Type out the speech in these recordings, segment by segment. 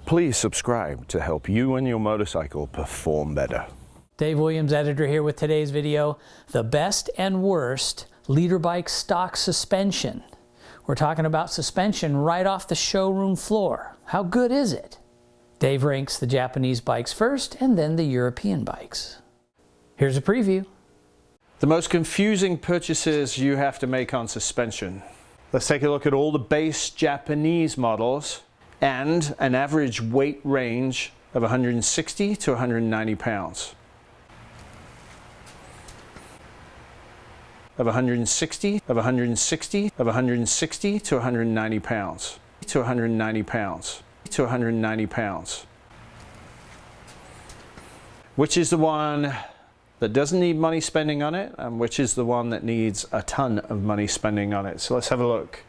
Please subscribe to help you and your motorcycle perform better. Dave Williams, editor, here with today's video, the best and worst leader bike stock suspension. We're talking about suspension right off the showroom floor. How good is it? Dave ranks the Japanese bikes first and then the European bikes. Here's a preview. The most confusing purchases you have to make on suspension. Let's take a look at all the base Japanese models and an average weight range of 160 to 190 pounds. Of 160 to 190 pounds. To 190 pounds. To 190 pounds. Which is the one that doesn't need money spending on it, and which is the one that needs a ton of money spending on it? So let's have a look.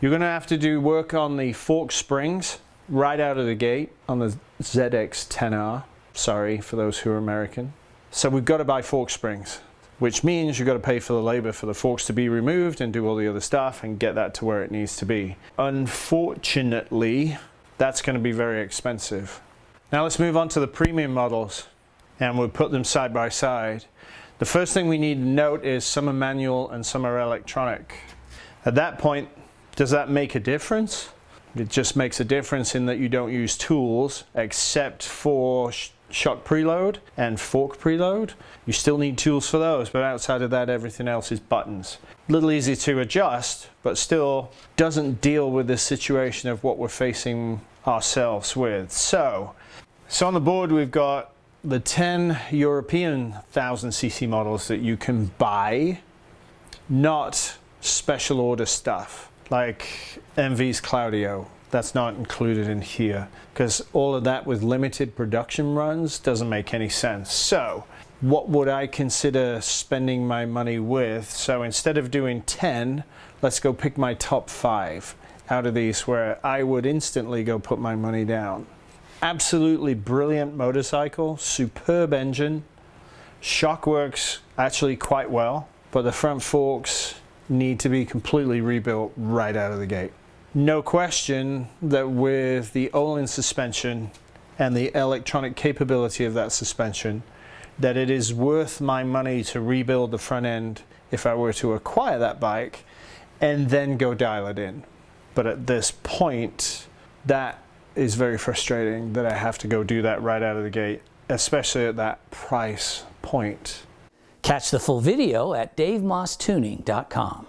You're going to have to do work on the fork springs right out of the gate on the ZX-10R. Sorry for those who are American. So we've got to buy fork springs, which means you've got to pay for the labor for the forks to be removed and do all the other stuff and get that to where it needs to be. Unfortunately, that's going to be very expensive. Now let's move on to the premium models, and we'll put them side by side. The first thing we need to note is some are manual and some are electronic. At that point, does that make a difference? It just makes a difference in that you don't use tools except for shock preload and fork preload. You still need tools for those, but outside of that, everything else is buttons. A little easy to adjust, but still doesn't deal with the situation of what we're facing ourselves with. So on the board, we've got the 10 European 1000cc models that you can buy, not special order stuff like MV's Claudio. That's not included in here because all of that with limited production runs doesn't make any sense. So what would I consider spending my money with? So instead of doing 10, let's go pick my top 5 out of these where I would instantly go put my money down. Absolutely brilliant motorcycle, superb engine, shock works actually quite well, but the front forks need to be completely rebuilt right out of the gate. No question that with the Olin suspension and the electronic capability of that suspension, that it is worth my money to rebuild the front end if I were to acquire that bike and then go dial it in. But at this point, that is very frustrating that I have to go do that right out of the gate, especially at that price point. Catch the full video at DaveMossTuning.com.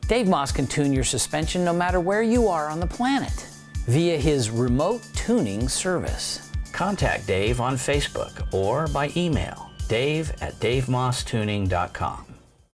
Dave Moss can tune your suspension no matter where you are on the planet via his remote tuning service. Contact Dave on Facebook or by email, dave@DaveMossTuning.com.